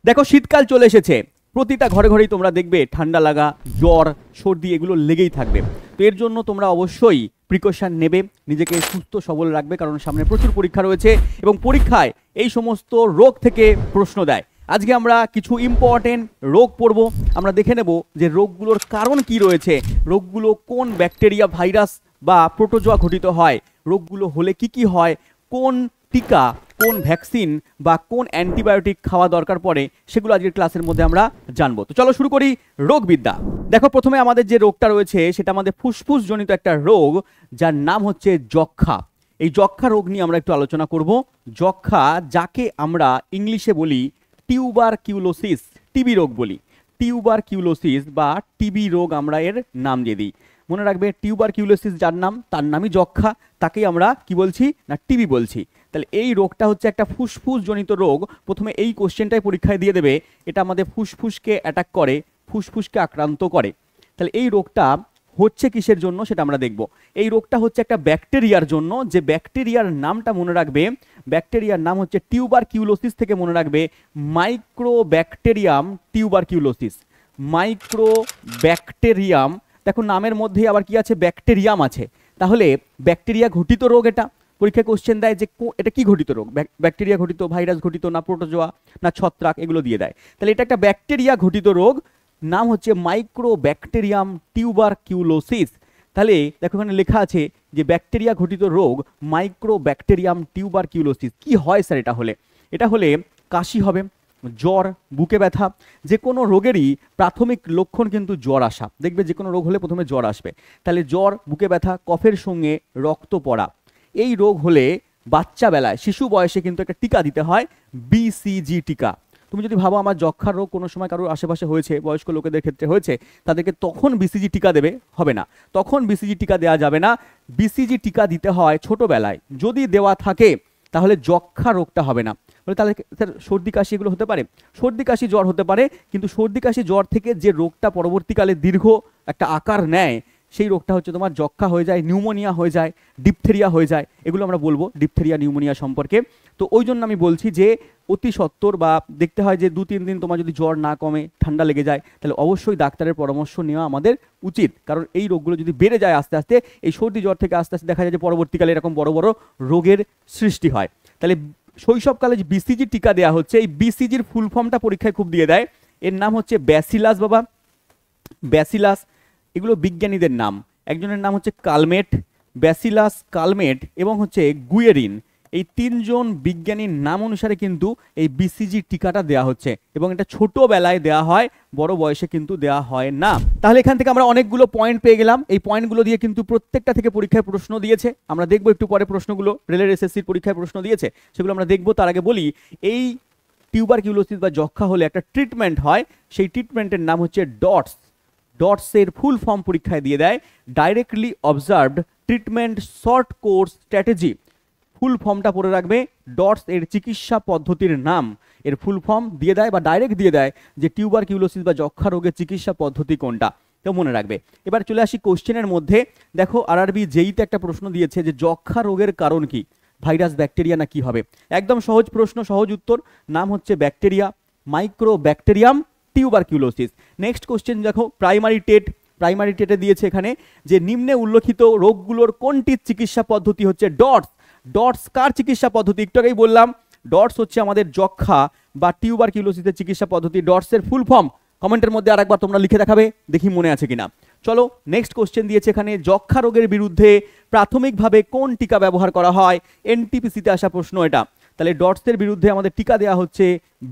দেখো শীতকাল চলে এসেছে, প্রতিটা ঘরে ঘরেই তোমরা দেখবে ঠান্ডা লাগা, জ্বর, সর্দি এগুলো লেগেই থাকবে। তো এর জন্য তোমরা অবশ্যই প্রিকশন নেবে, নিজেকে সুস্থ সবল রাখবে, কারণ সামনে প্রচুর পরীক্ষা রয়েছে এবং পরীক্ষায় এই সমস্ত রোগ থেকে প্রশ্ন দেয়। আজকে আমরা কিছু ইম্পর্টেন্ট রোগ পড়ব, আমরা দেখে নেব যে রোগগুলোর কারণ কি রয়েছে, রোগগুলো কোন ব্যাকটেরিয়া, ভাইরাস বা প্রোটোজোয়া ঘটিত হয়, রোগগুলো হলে কি কি হয়, কোন টিকা, কোন ভ্যাকসিন বা কোন অ্যান্টিবায়োটিক খাওয়া দরকার পড়ে, সেগুলো আজকের ক্লাসের মধ্যে আমরা জানবো। তো চলো শুরু করি রোগবিদ্যা। দেখো প্রথমে আমাদের যে রোগটা রয়েছে সেটা আমাদের ফুসফুস জনিত একটা রোগ, যার নাম হচ্ছে যক্ষা। এই যক্ষা রোগ নিয়ে আমরা একটু আলোচনা করব। যক্ষা, যাকে আমরা ইংলিশে বলি টিউবারকিউলোসিস, টিবি রোগ বলি, টিউবারকিউলোসিস বা টিবি রোগ আমরা এর নাম দিয়ে দিই। মনে রাখবে টিউবারকিউলোসিস যার নাম, তার নামই যক্ষা, তাকেই আমরা কি বলছি না টিবি বলছি। তাহলে এই রোগটা হচ্ছে একটা ফুসফুস জনিত রোগ। প্রথমে এই কোশ্চেনটাই পরীক্ষায় দিয়ে দেবে, এটা আমাদের ফুসফুসকে অ্যাটাক করে, ফুসফুসকে আক্রান্ত করে। তাহলে এই রোগটা হচ্ছে কিসের জন্য সেটা আমরা দেখব। এই রোগটা হচ্ছে একটা ব্যাকটেরিয়ার জন্য, যে ব্যাকটেরিয়ার নামটা মনে রাখবে, ব্যাকটেরিয়ার নাম হচ্ছে টিউবারকিউলোসিস থেকে মনে রাখবে মাইক্রোব্যাকটেরিয়াম টিউবারকিউলোসিস, মাইক্রোব্যাকটেরিয়াম। দেখো নামের মধ্যেই আবার কি আছে, ব্যাকটেরিয়াম আছে। তাহলে ব্যাকটেরিয়া ঘটিত রোগ এটা। পরীক্ষায় কোশ্চেন দেয় যে এটা কি ঘটিত রোগ, ব্যাকটেরিয়া ঘটিত, ভাইরাস ঘটিত, না প্রোটোজোয়া, না ছত্রাক, এগুলো দিয়ে দেয়। তাহলে এটা একটা ব্যাকটেরিয়া ঘটিত রোগ, নাম হচ্ছে মাইক্রোব্যাকটেরিয়াম টিউবারকিউলোসিস। তাহলে দেখো এখানে লেখা আছে যে ব্যাকটেরিয়া ঘটিত রোগ মাইক্রোব্যাকটেরিয়াম টিউবারকিউলোসিস। কি হয় স্যার এটা হলে? এটা হলে কাশি হবে, জ্বর, বুকে ব্যথা। যে কোনো রোগেরই প্রাথমিক লক্ষণ কিন্তু জ্বর আসা। দেখবে যে কোনো রোগ হলে প্রথমে জ্বর আসবে। তাহলে জ্বর, বুকে ব্যথা, কফের সঙ্গে রক্ত পড়া। এই রোগ হলে বাচ্চা বেলায়, শিশু বয়সে কিন্তু একটা টিকা দিতে হয়, বিসিজি টিকা। তুমি যদি ভাবো আমার যক্ষার রোগ কোনো সময় কারোর আশেপাশে হয়েছে, বয়স্ক লোকেদের ক্ষেত্রে হয়েছে, তাদেরকে তখন বিসিজি টিকা দেবে, হবে না, তখন বিসিজি টিকা দেওয়া যাবে না। বিসিজি টিকা দিতে হয় ছোটবেলায়, যদি দেওয়া থাকে তাহলে যক্ষা রোগটা হবে না। বলে তাহলে স্যার সর্দি কাশি এগুলো হতে পারে? সর্দি কাশি জ্বর হতে পারে, কিন্তু সর্দি কাশি জ্বর থেকে যে রোগটা পরবর্তীকালে দীর্ঘ একটা আকার নেয়, সেই রোগটা হচ্ছে তোমার যক্ষা হয়ে যায়, নিউমোনিয়া হয়ে যায়, ডিপথেরিয়া হয়ে যায়। এগুলো আমরা বলবো ডিপথেরিয়া, নিউমোনিয়া সম্পর্কে। তো ওই জন্য আমি বলছি যে অতি সত্বর বা দেখতে হয় যে 2-3 দিন তোমার যদি জ্বর না কমে, ঠান্ডা লেগে যায়, তাহলে অবশ্যই ডাক্তারের পরামর্শ নেওয়া আমাদের উচিত। কারণ এই রোগগুলো যদি বেড়ে যায় আস্তে আস্তে, এই সর্দি জ্বর থেকে আস্তে আস্তে দেখা যায় যে পরবর্তীকালে এরকম বড় বড় রোগের সৃষ্টি হয়। তাহলে শৈশবকালে যে বিসিজি টিকা দেওয়া হচ্ছে, এই বিসিজির ফুল ফর্মটা পরীক্ষায় খুব দিয়ে দেয়। এর নাম হচ্ছে ব্যাসিলাস বাবা, ব্যাসিলাস। এগুলো বিজ্ঞানীদের নাম, একজনের নাম হচ্ছে কালমেট, ব্যাসিলাস কালমেট এবং হচ্ছে গুয়েরিন। এই 3 জন বিজ্ঞানীর নাম অনুসারে কিন্তু এই বিসিজি টিকাটা দেওয়া হচ্ছে, এবং এটা ছোটবেলায় দেওয়া হয়, বড় বয়সে কিন্তু দেওয়া হয় না। তাহলে এখান থেকে আমরা অনেকগুলো পয়েন্ট পেয়ে গেলাম। এই পয়েন্টগুলো দিয়ে কিন্তু প্রত্যেকটা থেকে পরীক্ষায় প্রশ্ন দিয়েছে, আমরা দেখবো একটু পরে প্রশ্নগুলো। রেলের এসএসসির পরীক্ষায় প্রশ্ন দিয়েছে, সেগুলো আমরা দেখবো। তার আগে বলি, এই টিউবারকিউলোসিস বা যক্ষা হলে একটা ট্রিটমেন্ট হয়, সেই ট্রিটমেন্টের নাম হচ্ছে ডটস। ডটসের ফুল ফর্ম পরীক্ষায় দিয়ে দেয়, directly observed treatment short course strategy. Full ফর্মটা পড়ে রাখবে, ডটস এর চিকিৎসা পদ্ধতির নাম। এর ফুল ফর্ম দিয়ে দেয় বা ডাইরেক্ট দিয়ে দেয় যে টিউবারকিউলোসিস বা যক্ষা রোগের চিকিৎসা পদ্ধতি কোনটা, তো মনে রাখবে। এবার চলে আসি কোশ্চেনের মধ্যে। দেখো আরআরবি জেইতে একটা প্রশ্ন দিয়েছে যে যক্ষা রোগের কারণ কি, ভাইরাস, ব্যাকটেরিয়া না কি হবে? একদম সহজ প্রশ্ন, সহজ উত্তর, নাম হচ্ছে bacteria, mycobacterium tuberculosis. Next question দেখো, প্রাইমারি টেট, প্রাইমারি টেটে দিয়েছে এখানে যে নিম্নে উল্লেখিত রোগগুলোর কোনটির চিকিৎসা পদ্ধতি হচ্ছে ডটস। ডটস কার চিকিৎসা পদ্ধতি? একটু আগেই বললাম, ডটস হচ্ছে আমাদের যক্ষা বা টিউবারকিউলোসিসের চিকিৎসা পদ্ধতি। ডটসের ফুল ফর্ম কমেন্টের মধ্যে আরেকবার তোমরা লিখে দেখাবে, দেখি মনে আছে কিনা। চলো নেক্সট কোশ্চেন দিয়েছে এখানে, যক্ষা রোগের বিরুদ্ধে প্রাথমিকভাবে কোন টিকা ব্যবহার করা হয়? এনটিপিসিতে আসা প্রশ্ন এটা। তাহলে ডটসের বিরুদ্ধে আমাদের টিকা দেওয়া হচ্ছে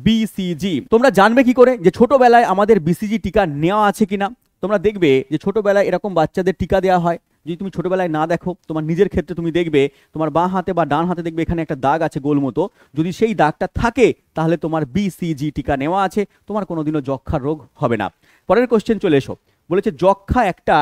বিসিজি। তোমরা জানবে কি করে যে ছোটবেলায় আমাদের বিসিজি টিকা নেওয়া আছে কিনা? তোমরা দেখবে যে ছোটবেলায় এরকম বাচ্চাদের টিকা দেওয়া হয়। যদি তুমি ছোটবেলায় না দেখো, তোমার নিজের ক্ষেত্রে তুমি দেখবে তোমার বাঁ হাতে বা ডান হাতে দেখবে এখানে একটা দাগ আছে গোল মতো, যদি সেই দাগটা থাকে তাহলে তোমার বিসিজি টিকা নেওয়া আছে, তোমার কোনোদিনও যক্ষার রোগ হবে না। পরের কোশ্চেন চলে এসো, বলেছে যক্ষা একটা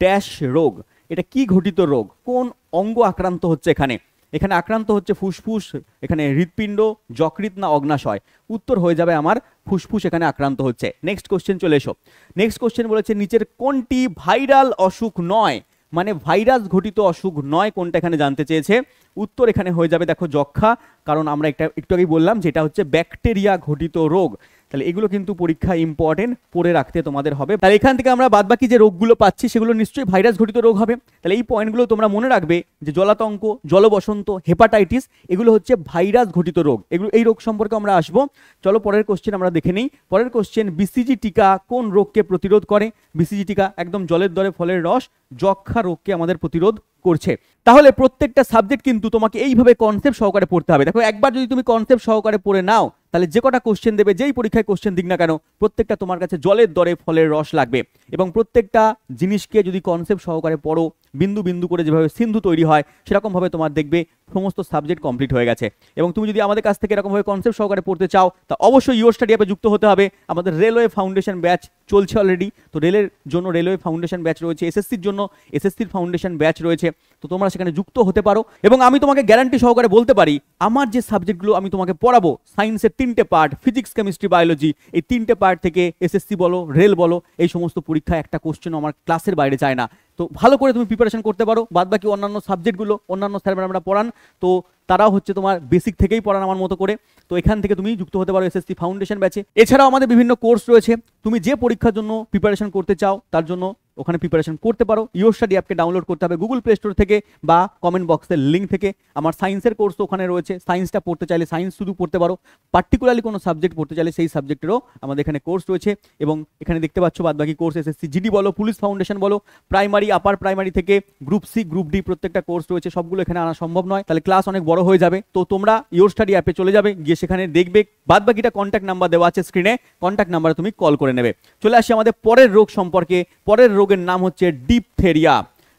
ড্যাশ রোগ। এটা কি ঘটিত রোগ, কোন অঙ্গ আক্রান্ত হচ্ছে এখানে? এখানে আক্রান্ত হচ্ছে ফুসফুস, এখানে হৃৎপিণ্ড, যকৃৎ না অগ্নাশয়? উত্তর হয়ে যাবে আমার ফুসফুস এখানে আক্রান্ত হচ্ছে। নেক্সট কোশ্চেন চলে এসো। নেক্সট কোশ্চেন বলেছে নিচের কোনটি ভাইরাল অসুখ নয়, মানে ভাইরাস ঘটিত অসুখ নয় কোনটা এখানে জানতে চেয়েছে। উত্তর এখানে হয়ে যাবে দেখো যক্ষা, কারণ আমরা একটু আগেই বললাম যেটা হচ্ছে ব্যাকটেরিয়া ঘটিত রোগ। তাহলে এগুলো কিন্তু পরীক্ষা ইম্পর্টেন্ট, পড়ে রাখতে তোমাদের হবে। তাহলে এখান থেকে আমরা বাদবাকি যে রোগগুলো পাচ্ছি সেগুলো নিশ্চয়ই ভাইরাস ঘটিত রোগ হবে। তাহলে এই পয়েন্টগুলো তোমরা মনে রাখবে যে জলাতঙ্ক, জলবসন্ত, হেপাটাইটিস এগুলো হচ্ছে ভাইরাস ঘটিত রোগ। এগুলো এই রোগ সম্পর্কে আমরা আসবো। চলো পরের কোশ্চেন আমরা দেখে নিই। পরের কোশ্চেন, বিসিজি টিকা কোন রোগকে প্রতিরোধ করে? বিসিজি টিকা একদম জলের দরে ফলের রস, যক্ষা রোগকে আমাদের প্রতিরোধ করছে। তাহলে প্রত্যেকটা সাবজেক্ট কিন্তু তোমাকে এইভাবে কনসেপ্ট সহকারে পড়তে হবে। দেখো একবার যদি তুমি কনসেপ্ট সহকারে পড়ে নাও তাহলে যে কটা কোশ্চেন দেবে, যেই পরীক্ষায় কোশ্চেন দিক না কেন, প্রত্যেকটা তোমার কাছে জলের দরে ফলের রস লাগবে। এবং প্রত্যেকটা জিনিসকে যদি কনসেপ্ট সহকারে পড়ো, বিন্দু বিন্দু করে যেভাবে সিন্ধু তৈরি হয় সেরকমভাবে তোমার দেখবে সমস্ত সাবজেক্ট কমপ্লিট হয়ে গেছে। এবং তুমি যদি আমাদের কাছ থেকে এরকমভাবে কনসেপ্ট সহকারে পড়তে চাও তা অবশ্যই ইওর স্টাডি অ্যাপে যুক্ত হতে হবে। আমাদের রেলওয়ে ফাউন্ডেশন ব্যাচ চলছে অলরেডি, তো রেলের জন্য রেলওয়ে ফাউন্ডেশন ব্যাচ রয়েছে, এসএসসির জন্য এসএসসির ফাউন্ডেশন ব্যাচ রয়েছে, তো তোমরা সেখানে যুক্ত হতে পারো। এবং আমি তোমাকে গ্যারান্টি সহকারে বলতে পারি আমার যে সাবজেক্টগুলো আমি তোমাকে পড়াবো, সায়েন্সের 3টে পার্ট, ফিজিক্স, কেমিস্ট্রি, বায়োলজি, এই 3টে পার্ট থেকে এসএসসি বলো, রেল বলো, এই সমস্ত পরীক্ষায় একটা কোশ্চেন আমার ক্লাসের বাইরে যায় না। তো ভালো করে তুমি প্রিপারেশন করতে পারো। বাদ বাকি অন্যান্য সাবজেক্টগুলো অন্যান্য স্যার ম্যাডামরা পড়ান, তো তারাও হচ্ছে তোমার বেসিক থেকেই পড়ান আমার মতো করে। তো এখান থেকে তুমি যুক্ত হতে পারো এসএসসি ফাউন্ডেশন ব্যাচে। এছাড়াও আমাদের বিভিন্ন কোর্স রয়েছে, তুমি যে পরীক্ষার জন্য প্রিপারেশন করতে চাও তার জন্য ওখানে প্রিপারেশন করতে পারো। ইওর স্টাডি অ্যাপকে ডাউনলোড করতে হবে গুগল প্লে স্টোর থেকে বা কমেন্ট বক্সের লিঙ্ক থেকে। আমার সায়েন্সের কোর্স ওখানে রয়েছে, সায়েন্সটা পড়তে চাইলে সায়েন্স শুধু পড়তে পারো, পার্টিকুলারলি কোনো সাবজেক্ট পড়তে চাইলে সেই সাবজেক্টেরও আমাদের এখানে কোর্স রয়েছে। এবং এখানে দেখতে পাচ্ছ বাদ বাকি কোর্স এসএসসি জিডি বলো, পুলিশ ফাউন্ডেশন বলো, প্রাইমারি, আপার প্রাইমারি থেকে গ্রুপ সি, গ্রুপ ডি প্রত্যেকটা কোর্স রয়েছে। সবগুলো এখানে আনা সম্ভব নয়, তাহলে ক্লাস অনেক বড় হয়ে যাবে। তো তোমরা ইওর স্টাডি অ্যাপে চলে যাবে, গিয়ে সেখানে দেখবে বাদ বাকিটা কন্ট্যাক্ট নাম্বার দেওয়া আছে স্ক্রিনে, কন্ট্যাক্ট নাম্বারে তুমি কল করে নেবে। চলে আসি আমাদের পরের রোগ সম্পর্কে। পরের রোগের নাম হচ্ছে ডিপথেরিয়া।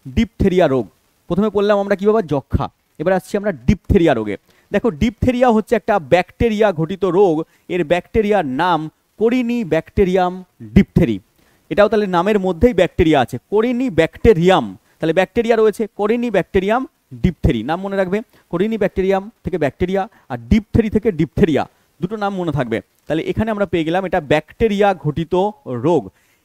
ডিপথেরিয়া রোগ প্রথমে বললাম আমরা কি বাবা, যক্ষা। এবার আসছি আমরা ডিপথেরিয়া রোগে। দেখো ডিপথেরিয়া হচ্ছে একটা ব্যাকটেরিয়া ঘটিত রোগ। এর ব্যাকটেরিয়ার নাম কোরিনি ব্যাকটেরিয়াম ডিপথেরি। এটাও তাহলে নামের মধ্যেই ব্যাকটেরিয়া আছে, কোরিনি ব্যাকটেরিয়াম। তাহলে ব্যাকটেরিয়া রয়েছে, কোরিনি ব্যাকটেরিয়াম ডিপথেরি, নাম মনে রাখবে। কোরিনি ব্যাকটেরিয়াম থেকে ব্যাকটেরিয়া, আর ডিপথেরি থেকে ডিপথেরিয়া, দুটো নাম মনে থাকবে। তাহলে এখানে আমরা পেয়ে গেলাম এটা ব্যাকটেরিয়া ঘটিত রোগ।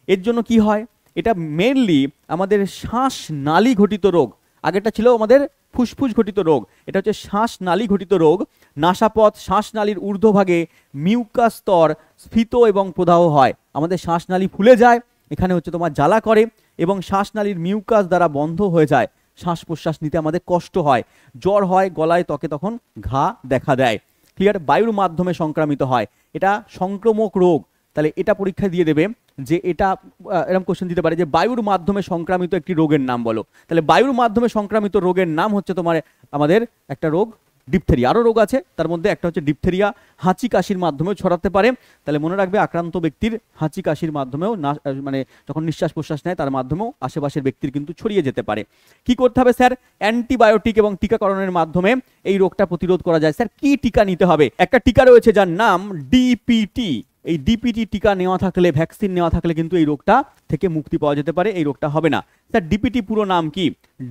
এর জন্য কি হয়, এটা মেনলি আমাদের শ্বাসনালী ঘটিত রোগ। আগেরটা ছিল আমাদের ফুসফুস ঘটিত রোগ, এটা হচ্ছে শ্বাসনালী ঘটিত রোগ। নাসাপথ, শ্বাসনালীর ঊর্ধ্বভাগে মিউকাস স্তর স্ফীত এবং প্রদাহ হয়। আমাদের শ্বাসনালী ফুলে যায়, এখানে হচ্ছে তোমার জ্বালা করে এবং শ্বাসনালীর মিউকাস দ্বারা বন্ধ হয়ে যায়, শ্বাস প্রশ্বাস নিতে আমাদের কষ্ট হয়, জ্বর হয়, গলায় ত্বকে তখন ঘা দেখা দেয়। ক্লিয়ার? বায়ুর মাধ্যমে সংক্রামিত হয়, এটা সংক্রামক রোগ। তাহলে এটা পরীক্ষায় দিয়ে দেবে যে এটা এরকম কোশ্চেন দিতে পারে যে বায়ুর মাধ্যমে সংক্রামিত একটি রোগের নাম বলো। তাহলে বায়ুর মাধ্যমে সংক্রামিত রোগের নাম হচ্ছে তোমার আমাদের একটা রোগ ডিপথেরিয়া। আরও রোগ আছে, তার মধ্যে একটা হচ্ছে ডিপথেরিয়া। হাঁচি কাশির মাধ্যমেও ছড়াতে পারে। তাহলে মনে রাখবে আক্রান্ত ব্যক্তির হাঁচি কাশির মাধ্যমেও না, মানে যখন নিঃশ্বাস প্রশ্বাস নেয় তার মাধ্যমেও আশেপাশের ব্যক্তির কিন্তু ছড়িয়ে যেতে পারে। কি করতে হবে স্যার? অ্যান্টিবায়োটিক এবং টিকাকরণের মাধ্যমে এই রোগটা প্রতিরোধ করা যায়। স্যার কি টিকা নিতে হবে? একটা টিকা রয়েছে যার নাম ডিপিটি। এই ডিপিটি টিকা নেওয়া থাকলে, ভ্যাকসিন নেওয়া থাকলে কিন্তু এই রোগটা থেকে মুক্তি পাওয়া যেতে পারে, এই রোগটা হবে না। স্যার ডিপিটি পুরো নাম কি?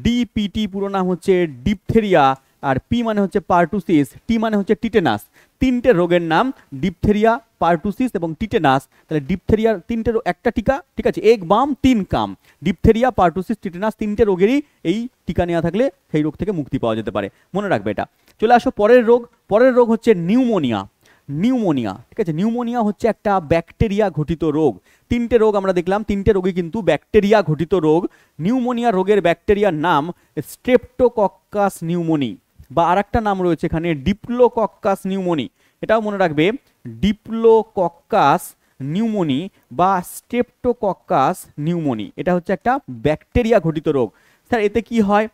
ডিপিটি পুরো নাম হচ্ছে ডিপথেরিয়া, আর পি মানে হচ্ছে পার্টুসিস, টি মানে হচ্ছে টিটেনাস। 3টে রোগের নাম ডিপথেরিয়া, পার্টুসিস এবং টিটেনাস। তাহলে ডিপথেরিয়ার 3টে একটা টিকা, ঠিক আছে, এক বাম 3 কাম। ডিপথেরিয়া, পার্টুসিস, টিটেনাস 3টে রোগেরই এই টিকা নেওয়া থাকলে সেই রোগ থেকে মুক্তি পাওয়া যেতে পারে, মনে রাখবে এটা। চলে আসো পরের রোগ। পরের রোগ হচ্ছে নিউমোনিয়া। নিউমোনিয়া, ঠিক আছে, নিউমোনিয়া হচ্ছে একটা ব্যাকটেরিয়া ঘটিত রোগ। 3টে রোগ আমরা দেখলাম, 3টে রোগই কিন্তু ব্যাকটেরিয়া ঘটিত রোগ। নিউমোনিয়া রোগের ব্যাকটেরিয়ার নাম স্ট্রেপ্টোকক্কাস নিউমোনি, বা আরেকটা নাম রয়েছে এখানে ডিপ্লোকক্কাস নিউমোনি। এটাও মনে রাখবে, ডিপ্লোকক্কাস নিউমোনি বা স্ট্রেপ্টোকক্কাস নিউমোনি। এটা হচ্ছে একটা ব্যাকটেরিয়া ঘটিত রোগ। স্যার এতে কি হয়?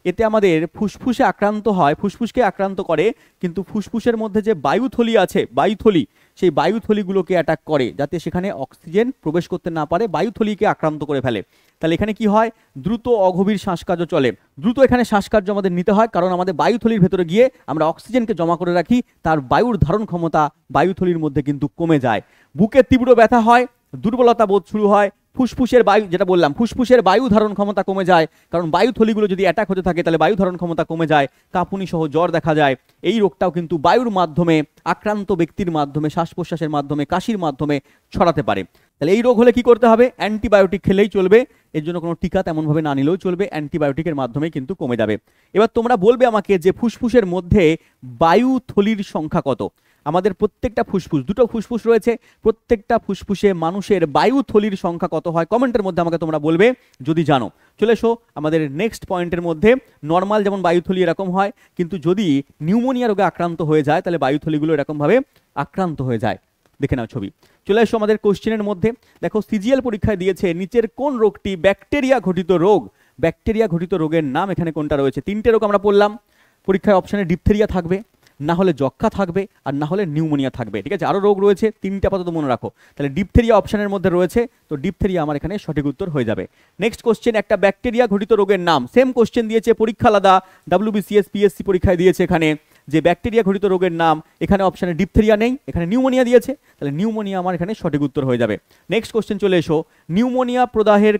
এতে আমাদের ফুসফুসে আক্রান্ত হয়, ফুসফুসকে আক্রান্ত করে, কিন্তু ফুসফুসের মধ্যে যে বায়ুথলি আছে, বায়ুথলি, সেই বায়ুথলিগুলোকে অ্যাটাক করে যাতে সেখানে অক্সিজেন প্রবেশ করতে না পারে, বায়ুথলিকে আক্রান্ত করে ফেলে। তাহলে এখানে কি হয়? দ্রুত অগভীর শ্বাসকার্য চলে, দ্রুত এখানে শ্বাসকার্য আমাদের নিতে হয়, কারণ আমাদের বায়ুথলির ভেতরে গিয়ে আমরা অক্সিজেনকে জমা করে রাখি, তার বায়ুর ধারণ ক্ষমতা বায়ুথলির মধ্যে কিন্তু কমে যায়। বুকে তীব্র ব্যথা হয়, দুর্বলতা বোধ শুরু হয়, ফুসফুসের বায়ু, যেটা বললাম ফুসফুসের বায়ু ধারণ ক্ষমতা কমে যায়, কারণ বায়ুথলিগুলো যদি অ্যাটাক হতে থাকে তাহলে বায়ু ধারণ ক্ষমতা কমে যায়, কাঁপুনি সহ জ্বর দেখা যায়। এই রোগটাও কিন্তু বায়ুর মাধ্যমে, আক্রান্ত ব্যক্তির মাধ্যমে, শ্বাস প্রশ্বাসের মাধ্যমে, কাশির মাধ্যমে ছড়াতে পারে। তাহলে এই রোগ হলে কি করতে হবে? অ্যান্টিবায়োটিক খেলেই চলবে, এর জন্য কোনো টিকা তেমনভাবে না নিলেও চলবে, অ্যান্টিবায়োটিকের মাধ্যমে কিন্তু কমে যাবে। এবার তোমরা বলবে আমাকে যে ফুসফুসের মধ্যে বায়ুথলির সংখ্যা কত? আমাদের প্রত্যেকটা ফুসফুস, দুটো ফুসফুস রয়েছে, প্রত্যেকটা ফুসফুসে মানুষের বায়ুথলির সংখ্যা কত হয় কমেন্টের মধ্যে আমাকে তোমরা বলবে যদি জানো। চলে এসো আমাদের নেক্সট পয়েন্টের মধ্যে। নর্মাল যেমন বায়ুথলি এরকম হয়, কিন্তু যদি নিউমোনিয়া রোগে আক্রান্ত হয়ে যায় তাহলে বায়ুথলিগুলো এরকমভাবে আক্রান্ত হয়ে যায়। দেখে নাও ছবি। চলে এসো আমাদের কোশ্চেনের মধ্যে। দেখো সিজিএল পরীক্ষায় দিয়েছে নিচের কোন রোগটি ব্যাকটেরিয়া ঘটিত রোগ। ব্যাকটেরিয়া ঘটিত রোগের নাম এখানে কোনটা রয়েছে? তিনটে রোগ আমরা পড়লাম। পরীক্ষায় অপশানে ডিপথেরিয়া থাকবে, না হলে যক্ষা থাকবে, আর না হলে নিউমোনিয়া থাকবে। ঠিক আছে, আরও রোগ রয়েছে, তিনটে আপাতত মনে রাখো। তাহলে ডিপথেরিয়া অপশানের মধ্যে রয়েছে, তো ডিপথেরিয়া আমার এখানে সঠিক উত্তর হয়ে যাবে। নেক্সট কোশ্চেন, একটা ব্যাকটেরিয়া ঘটিত রোগের নাম। সেম কোশ্চেন দিয়েছে, পরীক্ষা আলাদা, WBCS PSC পরীক্ষায় দিয়েছে এখানে যে ব্যাকটেরিয়া ঘটিত রোগের নাম। এখানে অপশানে ডিপথেরিয়া নেই, এখানে নিউমোনিয়া দিয়েছে, তাহলে নিউমোনিয়া আমার এখানে সঠিক উত্তর হয়ে যাবে। নেক্সট কোশ্চেন চলে এসো, নিউমোনিয়া প্রদাহের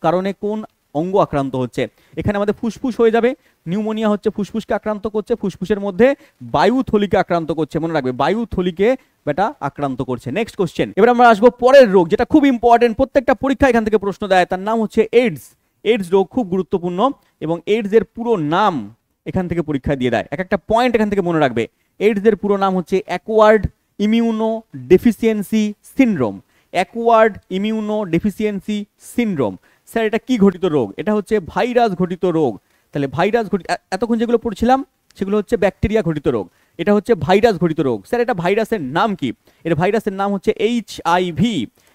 কারণে কোন অঙ্গ আক্রান্ত হচ্ছে? এখানে আমাদের ফুসফুস হয়ে যাবে। নিউমোনিয়া হচ্ছে ফুসফুসকে আক্রান্ত করছে, ফুসফুসের মধ্যে বায়ুথলিকে আক্রান্ত করছে, মনে রাখবে বায়ুথলিকে বেটা আক্রান্ত করছে। নেক্সট কোশ্চেন, এবার আমরা আসবো পরের রোগ, যেটা খুব ইম্পর্টেন্ট, প্রত্যেকটা পরীক্ষা এখান থেকে প্রশ্ন দেয়। তার নাম হচ্ছে এইডস। এইডস রোগ খুব গুরুত্বপূর্ণ, এবং এইডস এর পুরো নাম এখান থেকে পরীক্ষায় দিয়ে দেয়। এক একটা পয়েন্ট এখান থেকে মনে রাখবে। এইডস এর পুরো নাম হচ্ছে acquired immuno deficiency syndrome. Acquired immuno deficiency syndrome. Sir এটা কি ঘটিত রোগ? এটা হচ্ছে ভাইরাস ঘটিত রোগ। তাহলে ভাইরাস ঘটিত, এতক্ষণ যেগুলো পড়ছিলাম সেগুলো হচ্ছে ব্যাকটেরিয়া ঘটিত রোগ, এটা হচ্ছে ভাইরাস ঘটিত রোগ। স্যার এটা ভাইরাসের নাম কি? এর ভাইরাসের নাম হচ্ছে HIV।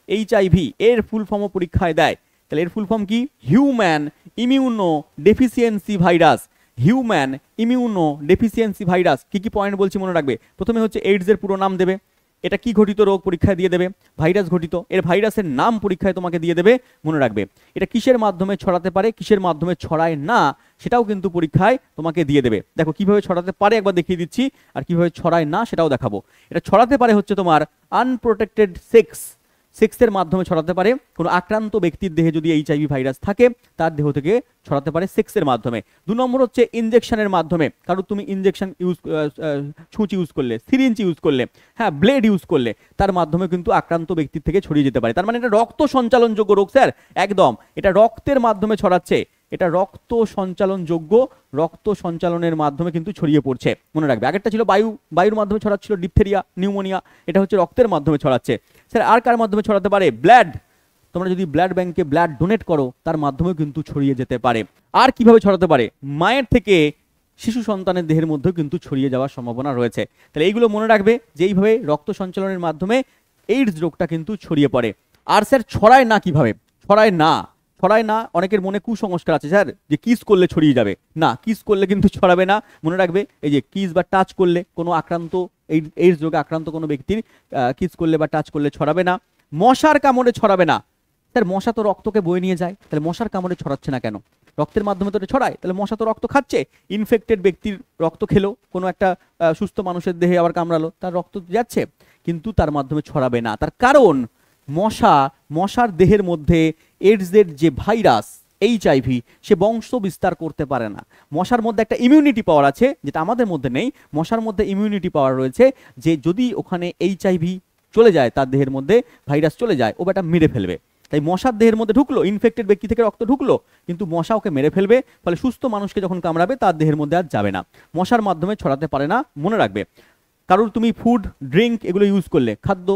HIV এর ফুল ফর্মও পরীক্ষায় দেয়। তাহলে এর ফুল ফর্ম কি? Human immuno deficiency virus. Human immuno deficiency virus. কি কি পয়েন্ট বলছি মনে রাখবে। প্রথমে হচ্ছে এইডস এর পুরো নাম দেবে, এটা কি ঘটিত রোগ পরীক্ষায় দিয়ে দেবে, ভাইরাস ঘটিত। এর ভাইরাসের নাম পরীক্ষায় তোমাকে দিয়ে দেবে, মনে রাখবে। এটা কিসের মাধ্যমে ছড়াতে পারে, কিসের মাধ্যমে ছড়ায় না, সেটাও কিন্তু পরীক্ষায় তোমাকে দিয়ে দেবে। দেখো কিভাবে ছড়াতে পারে একবার দেখিয়ে দিচ্ছি, আর কিভাবে ছড়ায় না সেটাও দেখাবো। এটা ছড়াতে পারে হচ্ছে তোমার আনপ্রোটেক্টেড সেক্সের মাধ্যমে ছড়াতে পারে। কোনো আক্রান্ত ব্যক্তির দেহে যদি HIV ভাইরাস থাকে, তার দেহ থেকে ছড়াতে পারে সেক্সের মাধ্যমে। 2 নম্বর হচ্ছে ইনজেকশনের মাধ্যমে। কারণ তুমি ইনজেকশন ছুঁচ ইউজ করলে, সিরিঞ্জ ইউজ করলে, হ্যাঁ ব্লেড ইউজ করলে, তার মাধ্যমে কিন্তু আক্রান্ত ব্যক্তির থেকে ছড়িয়ে যেতে পারে। তার মানে এটা রক্ত সঞ্চালনযোগ্য রোগ স্যার, একদম। এটা রক্তের মাধ্যমে ছড়াচ্ছে, এটা রক্ত সঞ্চালনযোগ্য, রক্ত সঞ্চালনের মাধ্যমে কিন্তু ছড়িয়ে পড়ছে, মনে রাখবে। আগেরটা ছিল বায়ুর মাধ্যমে ছড়াচ্ছিল, ডিপথেরিয়া নিউমোনিয়া। এটা হচ্ছে রক্তের মাধ্যমে ছড়াচ্ছে। স্যার আর কার মাধ্যমে ছড়াতে পারে? ব্লাড। তোমরা যদি ব্লাড ব্যাংকে ব্লাড ডোনেট করো, তার মাধ্যমেও কিন্তু ছড়িয়ে যেতে পারে। আর কিভাবে ছড়াতে পারে? মায়ের থেকে শিশু সন্তানের দেহের মধ্যেও কিন্তু ছড়িয়ে যাওয়ার সম্ভাবনা রয়েছে। তাহলে এইগুলো মনে রাখবে যে এইভাবে রক্ত সঞ্চালনের মাধ্যমে এইডস রোগটা কিন্তু ছড়িয়ে পড়ে। আর স্যার ছড়ায় না কিভাবে? ছড়ায় না, অনেকের মনে কুসংস্কার আছে স্যার যে কিস করলে ছড়িয়ে যাবে। না, কিস করলে কিন্তু ছড়াবে না, মনে রাখবে। এই যে কিস বা টাচ করলে কোনো আক্রান্ত, এইডস রোগে আক্রান্ত কোনো ব্যক্তির কিস করলে বা টাচ করলে ছড়াবে না। মশার কামড়ে ছড়াবে না। স্যার মশা তো রক্তকে বয়ে নিয়ে যায়, তাহলে মশার কামড়ে ছড়াচ্ছে না কেন? রক্তের মাধ্যমে তো ছড়ায়, তাহলে মশা তো রক্ত খাচ্ছে। ইনফেক্টেড ব্যক্তির রক্ত খেলো, কোনো একটা সুস্থ মানুষের দেহে আবার কামড়ালো, তার রক্ত যাচ্ছে, কিন্তু তার মাধ্যমে ছড়াবে না। তার কারণ মশার দেহের মধ্যে এইডসের যে ভাইরাস HIV, সে বংশ বিস্তার করতে পারে না। মশার মধ্যে একটা ইমিউনিটি পাওয়ার আছে, যেটা আমাদের মধ্যে নেই। মশার মধ্যে ইমিউনিটি পাওয়ার রয়েছে, যে যদি ওখানে HIV চলে যায়, তার দেহের মধ্যে ভাইরাস চলে যায়, ও বেটা মেরে ফেলবে। তাই মশার দেহের মধ্যে ঢুকলো, ইনফেক্টেড ব্যক্তি থেকে রক্ত ঢুকলো, কিন্তু মশা ওকে মেরে ফেলবে। ফলে সুস্থ মানুষকে যখন কামড়াবে, তার দেহের মধ্যে আর যাবে না। মশার মাধ্যমে ছড়াতে পারে না, মনে রাখবে। কারোর তুমি ফুড ড্রিঙ্ক এগুলো ইউজ করলে, খাদ্য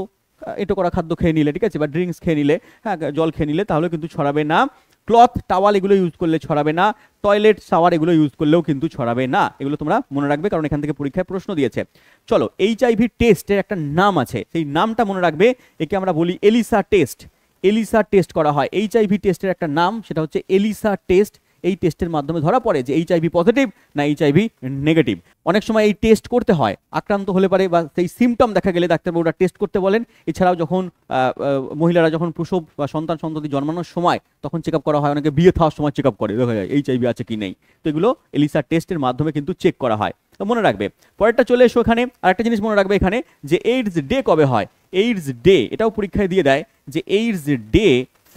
এটো করা খাদ্য খেয়ে নিলে, ঠিক আছে, বা ড্রিঙ্কস খেয়ে নিলে, হ্যাঁ জল খেয়ে নিলে, তাহলে কিন্তু ছড়াবে না। ক্লথ টাওয়াল এগুলো ইউজ করলে ছড়াবে না। টয়লেট শাওয়ার এগুলো ইউজ করলেও কিন্তু ছড়াবে না। এগুলো তোমরা মনে রাখবে, কারণ এখান থেকে পরীক্ষায় প্রশ্ন দিয়েছে। চলো, HIV টেস্টের একটা নাম আছে, সেই নামটা মনে রাখবে। একে আমরা বলি এলিসা টেস্ট। এলিসা টেস্ট করা হয়। HIV টেস্টের একটা নাম, সেটা হচ্ছে এলিসা টেস্ট। এই টেস্টের মাধ্যমে ধরা পড়ে যে HIV পজিটিভ না HIV নেগেটিভ। অনেক সময় এই টেস্ট করতে হয়, আক্রান্ত হলে পারে বা সেই সিমটম দেখা গেলে ডাক্তারবাবুরা টেস্ট করতে বলেন। এছাড়াও যখন মহিলারা যখন প্রসব বা সন্ততি জন্মানোর সময়, তখন চেক আপ করা হয়। অনেকে বিয়ে থাওয়ার সময় চেক আপ করে, দেখা যায় HIV আছে কি নেই। তো এগুলো এলিসা টেস্টের মাধ্যমে কিন্তু চেক করা হয়, তো মনে রাখবে। পরেরটা চলে এসো এখানে। আরেকটা জিনিস মনে রাখবে এখানে, যে এইডস ডে কবে হয়। এইডস ডে এটাও পরীক্ষায় দিয়ে দেয়, যে এইডস ডে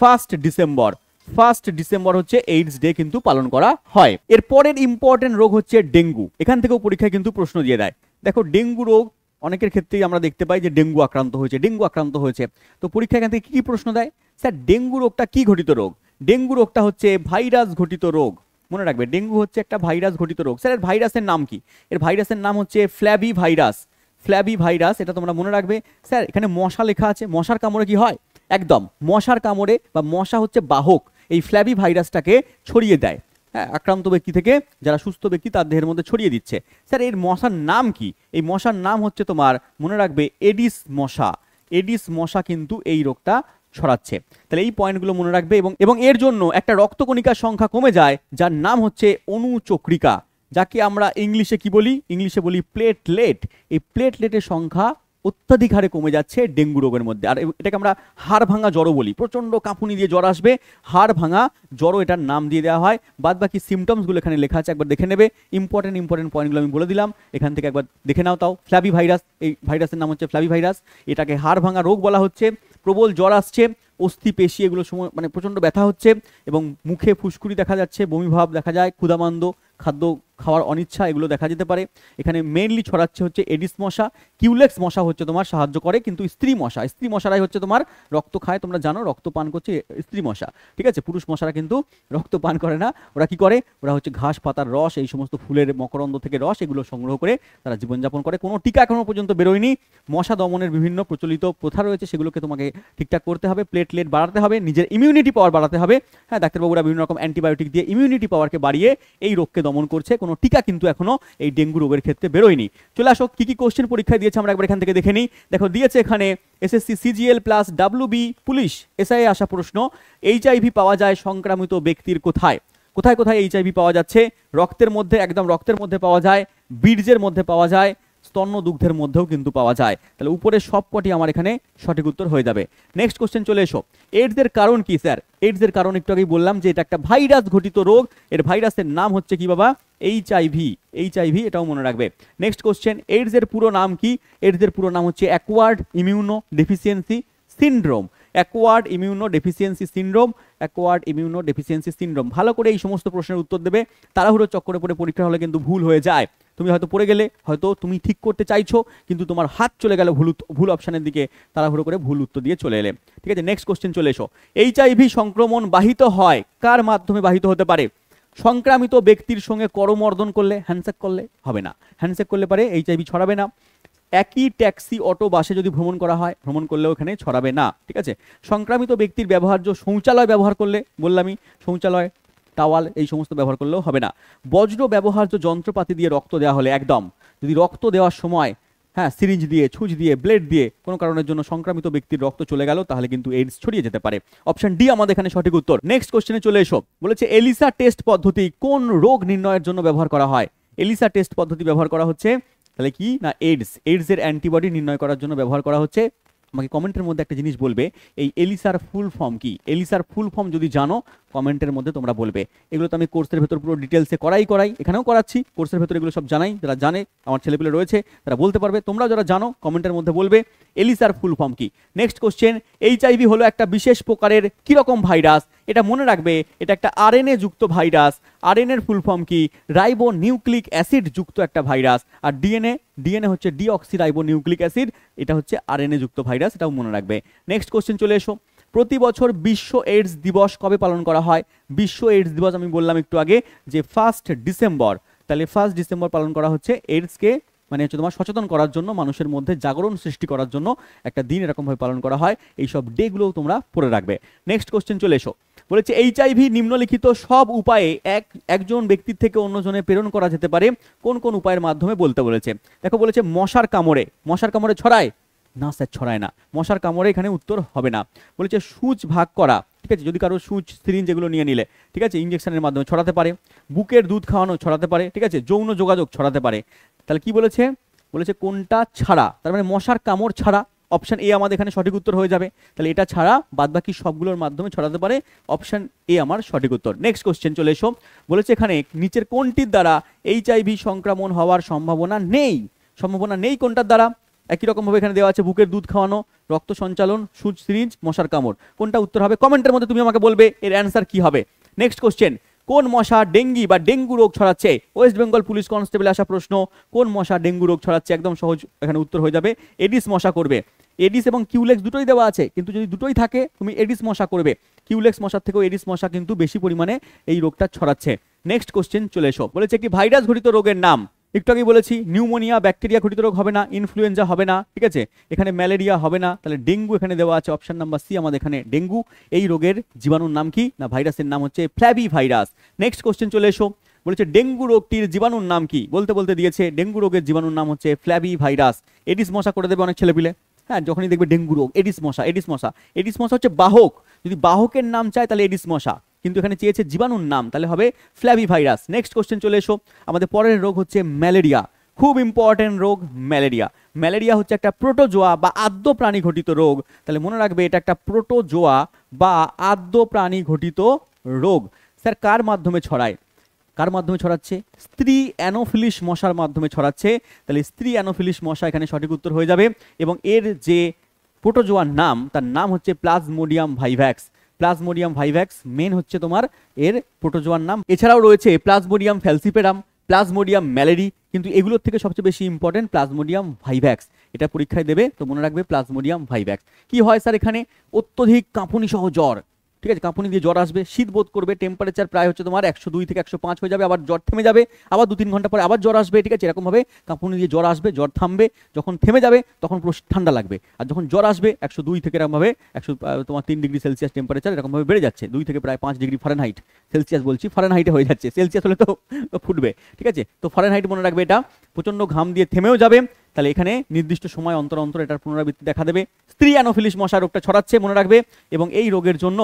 1 ডিসেম্বর। 1 ডিসেম্বর হচ্ছে এইডস ডে কিন্তু পালন করা হয়। এর পরের ইম্পর্টেন্ট রোগ হচ্ছে ডেঙ্গু। এখান থেকেও পরীক্ষায় কিন্তু প্রশ্ন দিয়ে দেয়। দেখো ডেঙ্গু রোগ অনেকের ক্ষেত্রেই আমরা দেখতে পাই যে ডেঙ্গু আক্রান্ত হয়েছে। তো পরীক্ষা এখান থেকে কি প্রশ্ন দেয়? স্যার ডেঙ্গু রোগটা কি ঘটিত রোগ? ডেঙ্গু রোগটা হচ্ছে ভাইরাস ঘটিত রোগ, মনে রাখবে। ডেঙ্গু হচ্ছে একটা ভাইরাস ঘটিত রোগ। স্যার এর ভাইরাসের নাম কি? এর ভাইরাসের নাম হচ্ছে ফ্ল্যাভি ভাইরাস। ফ্ল্যাবি ভাইরাস, এটা তোমরা মনে রাখবে। স্যার এখানে মশা লেখা আছে, মশার কামড়ে কি হয়? একদম, মশার কামড়ে বা মশা হচ্ছে বাহক, এই ফ্ল্যাবি ভাইরাসটাকে ছড়িয়ে দেয়, হ্যাঁ, আক্রান্ত ব্যক্তি থেকে যারা সুস্থ ব্যক্তি তার দেহের মধ্যে ছড়িয়ে দিচ্ছে। স্যার এর মশার নাম কি? এই মশার নাম হচ্ছে তোমার মনে রাখবে এডিস মশা। এডিস মশা কিন্তু এই রোগটা ছড়াচ্ছে। তাহলে এই পয়েন্টগুলো মনে রাখবে এবং এর জন্য একটা রক্তকণিকার সংখ্যা কমে যায়, যার নাম হচ্ছে অনুচক্রিকা, যাকে আমরা ইংলিশে কি বলি? ইংলিশে বলি প্লেটলেট। এই প্লেটলেটের সংখ্যা অত্যাধিক হারে কমে যাচ্ছে ডেঙ্গু রোগের মধ্যে। আর এটাকে আমরা হাড় ভাঙা জ্বরও বলি, প্রচণ্ড কাঁপুনি দিয়ে জ্বর আসবে, হাড় ভাঙা জ্বরও এটার নাম দিয়ে দেওয়া হয়। বাদ বাকি সিমটমসগুলো এখানে লেখা আছে, একবার দেখে নেবে। ইম্পর্টেন্ট পয়েন্টগুলো আমি বলে দিলাম, এখান থেকে একবার দেখে নাও। তাও ফ্ল্যাবি ভাইরাস, এই ভাইরাসের নাম হচ্ছে ফ্ল্যাবি ভাইরাস। এটাকে হাড় ভাঙা রোগ বলা হচ্ছে। প্রবল জ্বর আসছে, অস্থি পেশি এগুলো সময় মানে প্রচণ্ড ব্যথা হচ্ছে, এবং মুখে ফুসকুড়ি দেখা যাচ্ছে, বমি ভাব দেখা যায়, ক্ষুধামান্দ, খাদ্য খাওয়ার অনিচ্ছা এগুলো দেখা যেতে পারে। এখানে মেইনলি ছড়াচ্ছে হচ্ছে এডিস মশা। কিউলেক্স মশা হচ্ছে তোমার সাহায্য করে, কিন্তু স্ত্রী মশারাই হচ্ছে তোমার রক্ত খায়, তোমরা জানো রক্ত পান করছে স্ত্রী মশা, ঠিক আছে? পুরুষ মশারা কিন্তু রক্ত পান করে না। ওরা কি করে? ওরা হচ্ছে ঘাস পাতার রস, এই সমস্ত ফুলের মকরন্দ থেকে রস এগুলো সংগ্রহ করে তারা জীবনযাপন করে। কোনো টিকা এখনো পর্যন্ত বেরোয়নি। মশা দমনের বিভিন্ন প্রচলিত প্রথা রয়েছে, সেগুলোকে তোমাকে ঠিকঠাক করতে হবে, প্লেটলেট বাড়াতে হবে, নিজের ইমিউনিটি পাওয়ার বাড়াতে হবে। হ্যাঁ, ডাক্তারবাবুরা বিভিন্ন রকম অ্যান্টিবায়োটিক দিয়ে ইমিউনিটি পাওয়ারকে বাড়িয়ে এই রোগকে দমন করছে। কোনো টিকা কিন্তু এখনো এই ডেঙ্গু রোগের ক্ষেত্রে বেরোয়নি। চলে আসো কি কি কোশ্চেন পরীক্ষায় দিয়েছে আমরা একবার এখান থেকে দেখে নিই। দেখো দিয়েছে এখানে SSC CGL plus WB police SI আসা প্রশ্ন, এইচআইভি পাওয়া যায় সংক্রামিত ব্যক্তির কোথায়? কোথায় কোথায় এইচআইভি পাওয়া যাচ্ছে? রক্তের মধ্যে, একদম রক্তের মধ্যে পাওয়া যায়, বীর্যের মধ্যে পাওয়া যায়, স্তন্য দুগ্ধের মধ্যেও কিন্তু পাওয়া যায়। তাহলে উপরে সবকটি আমার এখানে সঠিক উত্তর হয়ে যাবে। নেক্সট কোশ্চেন চলে এসো। এইডসের কারণ কি স্যার? এইডসের কারণ একটু আগেই বললাম যে এটা একটা ভাইরাস ঘটিত রোগ। এর ভাইরাসের নাম হচ্ছে কি বাবা? এইচআইভি, এটাও মনে রাখবে। নেক্সট কোশ্চেন, এইডসের পুরো নাম কি? এইডসের পুরো নাম হচ্ছে acquired immuno deficiency syndrome. Acquired immuno deficiency syndrome, acquired immuno deficiency syndrome. ভালো করে এই সমস্ত প্রশ্নের উত্তর দেবে, তাড়াহুড়ো চক্করে পড়ে পরীক্ষা হলে কিন্তু ভুল হয়ে যায়। তুমি হয়তো পড়ে গেলে, হয়তো তুমি ঠিক করতে চাইছো কিন্তু তোমার হাত চলে গেল ভুল অপশানের দিকে, তাড়াহুড়ো করে ভুল উত্তর দিয়ে চলে এলে, ঠিক আছে? নেক্সট কোশ্চেন চলে এসো। এইচআইভি সংক্রমণ বাহিত হয় কার মাধ্যমে বাহিত হতে পারে? সংক্রামিত ব্যক্তির সঙ্গে করমর্দন করলে, হ্যান্ডশেক করলে হবে না। হ্যান্ডশেক করলে পারে এইচআইভি ছড়াবে না। একই ট্যাক্সি, অটো, বাসে যদি ভ্রমণ করা হয়, ভ্রমণ করলেও এখানে ছড়াবে না, ঠিক আছে? সংক্রামিত ব্যক্তির ব্যবহার্য শৌচালয় ব্যবহার করলে, বললামই শৌচালয়, টাওয়াল এই সমস্ত ব্যবহার করলেও হবে না। বজ্র ব্যবহার্য যন্ত্রপাতি দিয়ে রক্ত দেওয়া হলে, একদম যদি রক্ত দেওয়ার সময় হ্যাঁ সিরিঞ্জ দিয়ে, ছুঁচ দিয়ে, ব্লেড দিয়ে কোনো কারণের জন্য সংক্রামিত ব্যক্তির রক্ত চলে গেল, তাহলে কিন্তু এইডস ছড়িয়ে যেতে পারে। অপশন ডি আমাদের এখানে সঠিক উত্তর। নেক্সট কোশ্চেনে চলে এসো। বলেছে এলিসা টেস্ট পদ্ধতি কোন রোগ নির্ণয়ের জন্য ব্যবহার করা হয়? এলিসা টেস্ট পদ্ধতি ব্যবহার করা হচ্ছে তাহলে কি না এইডস এর অ্যান্টিবডি নির্ণয় করার জন্য ব্যবহার করা হচ্ছে। আমাকে কমেন্টের মধ্যে একটা জিনিস বলবে, এই এলিসার ফুল ফর্ম কি? এলিসার ফুল ফর্ম যদি জানো কমেন্টের মধ্যে তোমরা বলবে। এগুলো তো আমি কোর্সের ভেতর পুরো ডিটেলসে করাই, এখানেও করাচ্ছি, কোর্সের ভেতর এগুলো সব জানাই। যারা জানে, আমার ছেলেপেলে রয়েছে, তারা বলতে পারবে। তোমরা যারা জানো কমেন্টের মধ্যে বলবে এলিসার ফুল ফর্ম কি। নেক্সট কোশ্চেন, এইচআইভি হলো একটা বিশেষ প্রকারের কিরকম ভাইরাস? এটা মনে রাখবে, এটা একটা আরএনএ যুক্ত ভাইরাস। আরএনএর ফুল ফর্ম কি? রাইবো নিউক্লিক অ্যাসিড যুক্ত একটা ভাইরাস। আর ডিএনএ হচ্ছে ডিঅক্সি রাইবো নিউক্লিক অ্যাসিড, এটা হচ্ছে আরএনএ যুক্ত ভাইরাস, এটাও মনে রাখবে। নেক্সট কোশ্চেন চলে এসো। প্রতি বছর বিশ্ব এইডস দিবস কবে পালন করা হয়? বিশ্ব এইডস দিবস আমি বললাম একটু আগে যে 1 ডিসেম্বর। তাহলে 1 ডিসেম্বর পালন করা হচ্ছে এইডসকে মানে হচ্ছে তোমার সচেতন করার জন্য, মানুষের মধ্যে জাগরণ সৃষ্টি করার জন্য একটা দিন এরকমভাবে পালন করা হয়। এইসব ডেগুলোও তোমরা পড়ে রাখবে। নেক্সট কোশ্চেন চলে এসো। বলেছে এইচআইভি নিম্নলিখিত সব উপায়ে একজন ব্যক্তির থেকে অন্যজনে প্রেরণ করা যেতে পারে কোন কোন উপায়ের মাধ্যমে বলতে বলেছে। দেখো বলেছে মশার কামড়ে ছড়ায় না স্যার, ছড়ায় না। মশার কামড়ে এখানে উত্তর হবে না। বলেছে সূচ ভাগ করা, ঠিক আছে, যদি কারো সূচ সিরিঞ্জ যেগুলো নিয়ে নিলে, ঠিক আছে, ইঞ্জেকশনের মাধ্যমে ছড়াতে পারে। বুকের দুধ খাওয়ানো ছড়াতে পারে, ঠিক আছে, যৌন যোগাযোগ ছড়াতে পারে। তাহলে কি বলেছে? বলেছে কোনটা ছাড়া, তার মানে মশার কামড় ছাড়া। অপশন এ আমাদের এখানে সঠিক উত্তর হয়ে যাবে। তাহলে এটা ছাড়া বাদবাকি সবগুলোর মাধ্যমে ছড়াতে পারে, অপশন এ আমার সঠিক উত্তর। নেক্সট কোশ্চেন চলে এসো। বলেছে এখানে নিচের কোনটির দ্বারা এইচআইভি সংক্রমণ হওয়ার সম্ভাবনা নেই কোনটার দ্বারা? একই রকমভাবে এখানে দেওয়া আছে বুকের দুধ খাওয়ানো, রক্ত সঞ্চালন, সূচ সিরিঞ্জ, মশার কামড়। কোনটা উত্তর হবে? কমেন্টের মধ্যে তুমি আমাকে বলবে এর অ্যান্সার কি হবে। নেক্সট কোশ্চেন, কোন মশা ডেঙ্গু রোগ ছড়াচ্ছে? ওয়েস্ট বেঙ্গল পুলিশ কনস্টেবলে আসা প্রশ্ন, কোন মশা ডেঙ্গু রোগ ছড়াচ্ছে? একদম সহজ, এখানে উত্তর হয়ে যাবে এডিস মশা করবে। এডিস এবং কিউলেক্স দুটোই দেওয়া আছে, কিন্তু যদি দুটোই থাকে তুমি এডিস মশা করবে। কিউলেক্স মশার থেকেও এডিস মশা কিন্তু বেশি পরিমাণে এই রোগটা ছড়াচ্ছে। নেক্সট কোশ্চেন চলে এসো। বলেছে একটি ভাইরাস ঘটিত রোগের নাম, একটু আগেই বলেছি নিউমোনিয়া ব্যাকটেরিয়া ঘটিত রোগ হবে না, ইনফ্লুয়েঞ্জা হবে না, ঠিক আছে, এখানে ম্যালেরিয়া হবে না, তাহলে ডেঙ্গু এখানে দেওয়া আছে অপশন নাম্বার সি আমাদের এখানে ডেঙ্গু। এই রোগের জীবাণুর নাম কি না ভাইরাসের নাম হচ্ছে ফ্ল্যাবি ভাইরাস। নেক্সট কোশ্চেন চলে এসো, বলেছে ডেঙ্গু রোগটির জীবাণুর নাম কি, বলতে বলতে দিয়েছে ডেঙ্গু রোগের জীবাণুর নাম হচ্ছে ফ্ল্যাবি ভাইরাস। এডিস মশা করে দেবে অনেক ছেলেপিলে, হ্যাঁ যখনই দেখবে ডেঙ্গু রোগ এডিস মশা, এডিস মশা, এডিস মশা হচ্ছে বাহক, যদি বাহকের নাম চায় তাহলে এডিস মশা, কিন্তু এখানে চেয়েছে জীবাণুর নাম, তাহলে হবে ফ্ল্যাবি ভাইরাস। নেক্সট কোশ্চেন চলে এসো, আমাদের পরের রোগ হচ্ছে ম্যালেরিয়া, খুব ইম্পর্টেন্ট রোগ ম্যালেরিয়া। ম্যালেরিয়া হচ্ছে একটা প্রোটোজোয়া বা আদ্য প্রাণী ঘটিত রোগ, তাহলে মনে রাখবে এটা একটা প্রোটোজোয়া বা আদ্য প্রাণী ঘটিত রোগ। স্যার কার মাধ্যমে ছড়ায়, কার মাধ্যমে ছড়াচ্ছে, স্ত্রী অ্যানোফিলিস মশার মাধ্যমে ছড়াচ্ছে, তাহলে স্ত্রী অ্যানোফিলিস মশা এখানে সঠিক উত্তর হয়ে যাবে। এবং এর যে প্রোটোজোয়ার নাম, তার নাম হচ্ছে প্লাজমোডিয়াম ভাইভ্যাক্স। প্লাজমোডিয়াম ভাইভ্যাক্স মেন হচ্ছে তোমার এর প্রোটোজোয়ার নাম। এছাড়াও রয়েছে প্লাজমোডিয়াম ফ্যালসিপেরাম, প্লাজমোডিয়াম ম্যালেরি, কিন্তু এগুলোর থেকে সবচেয়ে বেশি ইম্পর্টেন্ট প্লাজমোডিয়াম ভাইভ্যাক্স, এটা পরীক্ষায় দেবে তো মনে রাখবে প্লাজমোডিয়াম ভাইভ্যাক্স। কি হয় স্যার এখানে, অত্যধিক কাঁপুনি সহ জ্বর, ঠিক আছে, কাঁপুনি দিয়ে জ্বর আসবে, শীত বোধ করবে, টেম্পারেচার প্রায় হচ্ছে তোমার 102 থেকে 105 হয়ে যাবে, আবার জ্বর থেমে যাবে, আবার 2-3 ঘন্টা পরে আবার জ্বর আসবে, ঠিক আছে, এরকমভাবে কাঁপুনি দিয়ে জ্বর আসবে, জ্বর থামবে, যখন থেমে যাবে তখন পুরো ঠান্ডা লাগবে, আর যখন জ্বর আসবে 102 থেকে এরকমভাবে 100 তোমার 3 ডিগ্রি সেলসিয়াস টেম্পারেচার এরকমভাবে বেড়ে যাচ্ছে, 2 থেকে প্রায় 5 ডিগ্রি ফারেনহাইট, সেলসিয়াস বলছি, ফারেনহাইটে হয়ে যাচ্ছে, সেলসিয়াস হলে তো ফুটবে, ঠিক আছে, তো ফারেনহাইট মনে রাখবে, এটা প্রচন্ড ঘাম দিয়ে থেমেও যাবে, তাহলে এখানে নির্দিষ্ট সময় অন্তর অন্তর এটার পুনরাবৃত্তি দেখা দেবে। স্ত্রী অ্যানোফিলিস মশা রোগটা ছড়াচ্ছে মনে রাখবে, এবং এই রোগের জন্য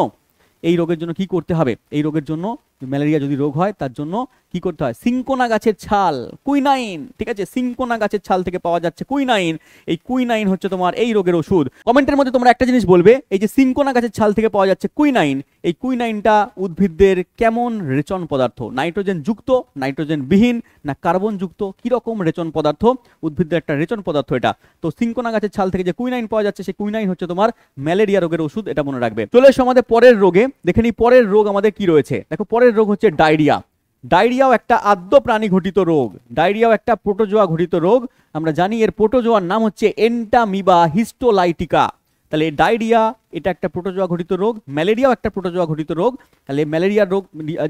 কি করতে হবে, এই রোগের জন্য ম্যালেরিয়া যদি রোগ হয় তার জন্য কি করতে হয়, সিঙ্কোনা গাছের ছাল, কুইনাইন, ঠিক আছে, সিঙ্কোনা গাছের ছাল থেকে পাওয়া যাচ্ছে কুইনাইন, এই কুইনাইন হচ্ছে তোমার এই রোগের ওষুধ। কমেন্টের মধ্যে তোমরা একটা জিনিস বলবে, এই যে সিঙ্কোনা গাছের ছাল থেকে পাওয়া যাচ্ছে কুইনাইন, এই কুইনাইনটা উদ্ভিদদের কেমন রেচন পদার্থ, নাইট্রোজেন যুক্ত, নাইট্রোজেন বিহীন, না কার্বন যুক্ত, কি রকম রেচন পদার্থ, উদ্ভিদদের একটা রেচন পদার্থ এটা। তো সিঙ্কোনা গাছের ছাল থেকে যে কুইনাইন পাওয়া যাচ্ছে সেই কুইনাইন হচ্ছে তোমার ম্যালেরিয়া রোগের ওষুধ, এটা মনে রাখবে। চলে এসো আমাদের পরের রোগে, দেখে নিই পরের রোগ আমাদের কি রয়েছে। দেখো পরের রোগ হচ্ছে ডায়রিয়া। ডায়রিয়াও একটা আদ্য প্রাণী ঘটিত রোগ, ডায়রিয়াও একটা প্রোটোজোয়া ঘটিত রোগ, আমরা জানি এর প্রোটোজোয়ার নাম হচ্ছে এন্টামিবা হিস্টোলাইটিকা। তাহলে ডায়রিয়া এটা একটা প্রোটোজোয়া ঘটিত রোগ, ম্যালেরিয়াও একটা প্রোটোজোয়া ঘটিত রোগ, তাহলে ম্যালেরিয়ার রোগ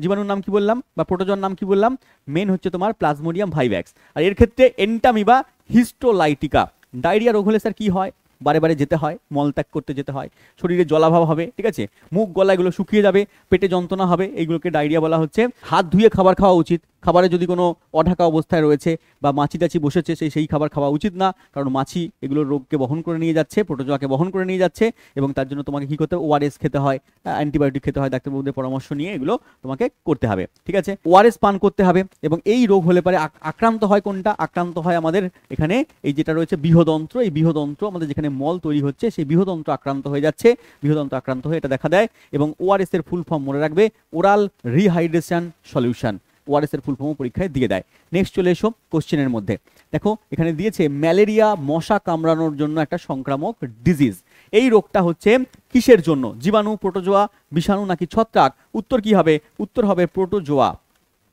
জীবাণুর নাম কি বললাম বা প্রোটোজোয়ার নাম কি বললাম, মেন হচ্ছে তোমার প্লাজমোডিয়াম ভাইভ্যাক্স, আর এর ক্ষেত্রে এন্টামিবা হিস্টোলাইটিকা। ডায়রিয়া রোগ হলে স্যার কি হয়, বারে বারে যেতে হয়, মলত্যাগ করতে যেতে হয়, শরীরে জলাভাব হবে, ঠিক আছে, মুখ গলা এগুলো শুকিয়ে যাবে, পেটে যন্ত্রণা হবে, এইগুলোকে ডায়রিয়া বলা হচ্ছে। হাত ধুয়ে খাবার খাওয়া উচিত, খাবারে যদি কোনো অঢাকা অবস্থায় রয়েছে বা মাছি টাছি বসেছে সেই খাবার খাওয়া উচিত না, কারণ মাছি এগুলোর রোগকে বহন করে নিয়ে যাচ্ছে, প্রোটোজোয়াকে বহন করে নিয়ে যাচ্ছে, এবং তার জন্য তোমাকে কি করতে হবে, ওআরএস খেতে হয়, অ্যান্টিবায়োটিক খেতে হয়, ডাক্তারবাবুদের পরামর্শ নিয়ে এগুলো তোমাকে করতে হবে, ঠিক আছে, ওআরএস পান করতে হবে। এবং এই রোগ হলে পরে আক্রান্ত হয় কোনটা, আক্রান্ত হয় আমাদের এখানে এই যেটা রয়েছে বৃহদন্ত্র, এই বৃহদন্ত্র আমাদের যেখানে মল তৈরি হচ্ছে সেই বৃহদন্ত্র আক্রান্ত হয়ে যাচ্ছে, বৃহদন্ত্র আক্রান্ত হয়ে এটা দেখা দেয়। এবং ওআরএস এর ফুল ফর্ম মনে রাখবে ওরাল রিহাইড্রেশন সলিউশন, ওআরএস এর ফুল ফর্মও পরীক্ষায় দিয়ে দেয়। নেক্সট চলে এসো কোশ্চেনের মধ্যে, দেখো এখানে দিয়েছে ম্যালেরিয়া মশা কামড়ানোর জন্য একটা সংক্রামক ডিজিজ, এই রোগটা হচ্ছে কিসের জন্য, জীবাণু, প্রোটোজোয়া, বিষাণু নাকি ছত্রাক, উত্তর কি হবে, উত্তর হবে প্রোটোজোয়া,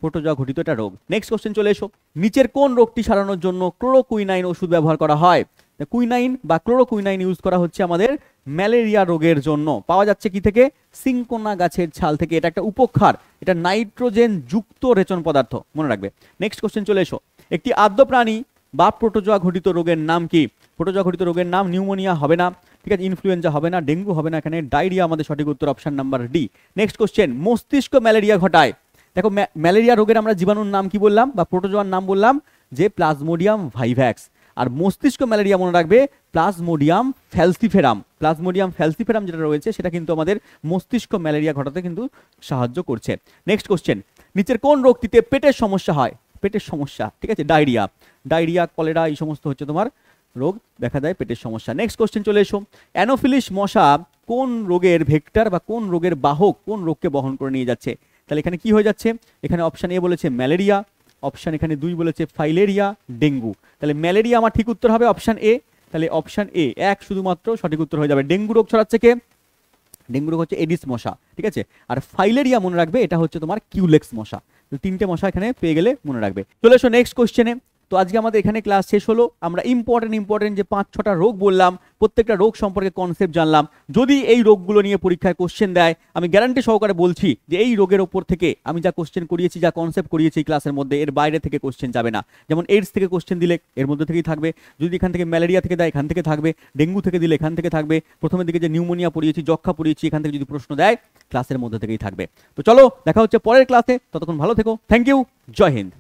প্রোটোজোয়া ঘটিত একটা রোগ। নেক্সট কোশ্চেন চলে এসো, নিচের কোন রোগটি সারানোর জন্য ক্লোরোকুইনাইন ওষুধ ব্যবহার করা হয়, কুইনাইন বা ক্লোরোকুইনাইন ইউজ করা হচ্ছে আমাদের ম্যালেরিয়া রোগের জন্য, পাওয়া যাচ্ছে কি থেকে, সিঙ্কোনা গাছের ছাল থেকে, এটা একটা উপক্ষার, এটা নাইট্রোজেন যুক্ত রেচন পদার্থ মনে রাখবে। নেক্সট কোশ্চেন চলে এসো, একটি আদ্য প্রাণী বা প্রোটোজোয়া ঘটিত রোগের নাম কি, প্রোটোজোয়া ঘটিত রোগের নাম নিউমোনিয়া হবে না, ঠিক আছে, ইনফ্লুয়েঞ্জা হবে না, ডেঙ্গু হবে না, এখানে ডায়রিয়া আমাদের সঠিক উত্তর option number D. Next question, মস্তিষ্ক ম্যালেরিয়া ঘটায়, দেখো ম্যালেরিয়া রোগের আমরা জীবাণুর নাম কি বললাম বা প্রোটোজোয়ার নাম বললাম যে প্লাজমোডিয়াম ভাইভ্যাক্স, আর মস্তিষ্ক ম্যালেরিয়া মনে রাখবে প্লাজমোডিয়াম ফ্যালসিফেরাম, প্লাজমোডিয়াম ফ্যালসিফেরাম যেটা রয়েছে সেটা কিন্তু আমাদের মস্তিষ্ক ম্যালেরিয়া ঘটাতে কিন্তু সাহায্য করছে। নেক্সট কোশ্চেন, নিচের কোন রোগটিতে পেটের সমস্যা হয়, পেটের সমস্যা, ঠিক আছে, ডায়রিয়া, ডায়রিয়া, কলেরা এই সমস্ত হচ্ছে তোমার রোগ দেখা দেয় পেটের সমস্যা। নেক্সট কোশ্চেন চলে এসো, অ্যানোফিলিস মশা কোন রোগের ভেক্টর বা কোন রোগের বাহক, কোন রোগকে বহন করে নিয়ে যাচ্ছে, তাহলে এখানে কি হয়ে যাচ্ছে, এখানে অপশন এ বলেছে ম্যালেরিয়া, অপশন এখানে 2 বলেছে ফাইলেরিয়া, ডেঙ্গু, তাহলে ম্যালেরিয়া আমার ঠিক উত্তর হবে অপশন এ, তাহলে অপশন এ এক শুধুমাত্র সঠিক উত্তর হয়ে যাবে। ডেঙ্গু রোগ ছড়াচ্ছে কে, ডেঙ্গু রোগ হচ্ছে এডিস মশা, ঠিক আছে, আর ফাইলেরিয়া মনে রাখবে এটা হচ্ছে তোমার কিউলেক্স মশা, তিনটে মশা এখানে পেয়ে গেলে মনে রাখবে। চলে এসো নেক্সট কোশ্চেনে, তো আজকে আমাদের এখানে ক্লাস শেষ হলো। আমরা ইম্পর্টেন্ট যে 5-6টা রোগ বললাম, প্রত্যেকটা রোগ সম্পর্কে কনসেপ্ট জানলাম। যদি এই রোগগুলো নিয়ে পরীক্ষায় কোশ্চেন দেয়, আমি গ্যারান্টি সহকারে বলছি যে এই রোগের ওপর থেকে আমি যা কোশ্চেন করিয়েছি, যা কনসেপ্ট করিয়েছি ক্লাসের মধ্যে, এর বাইরে থেকে কোশ্চেন যাবে না। যেমন এইডস থেকে কোশ্চেন দিলে এর মধ্যে থেকেই থাকবে, যদি এখান থেকে ম্যালেরিয়া থেকে দেয় এখান থেকে থাকবে, ডেঙ্গু থেকে দিলে এখান থেকে থাকবে, প্রথমের দিকে যে নিউমোনিয়া পড়িয়েছি, যক্ষা পড়িয়েছি, এখান থেকে যদি প্রশ্ন দেয় ক্লাসের মধ্যে থেকেই থাকবে। তো চলো দেখা হচ্ছে পরের ক্লাসে, ততক্ষণ ভালো থেকো। Thank you, Jai Hind.